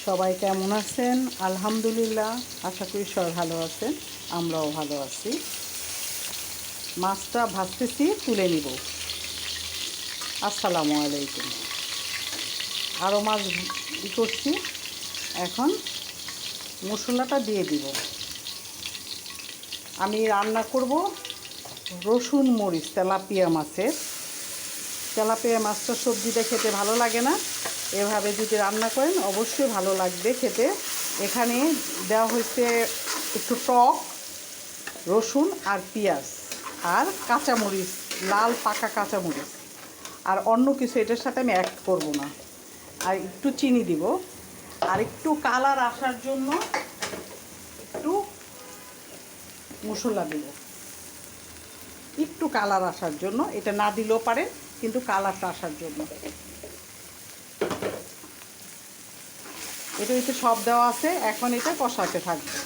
সবাই কেমন আছেন? আলহামদুলিল্লাহ, আশা করি সবাই ভালো আছেন। আমরাও ভালো আছি। মাছটা ভাজতেছি, তুলে নিব। আসসালামু আলাইকুম। আরও মাছ করছি। এখন মশলাটা দিয়ে দিব। আমি রান্না করব রসুন মরিচ তেলাপিয়া মাছের। তেলাপিয়া মাছটা সবজিটা খেতে ভালো লাগে না, এভাবে যদি রান্না করেন অবশ্যই ভালো লাগবে খেতে। এখানে দেওয়া হয়েছে একটু টক, রসুন আর পেঁয়াজ আর কাঁচামরিচ, লাল পাকা কাঁচামরিচ, আর অন্য কিছু এটার সাথে আমি অ্যাড করব না। আর একটু চিনি দিব, আর একটু কালার আসার জন্য একটু মশলা দেব। একটু কালার আসার জন্য, এটা না দিলেও পারে, কিন্তু কালারটা আসার জন্য। এটা সব দেওয়া আছে, এখন এটা কষাতে থাকবে।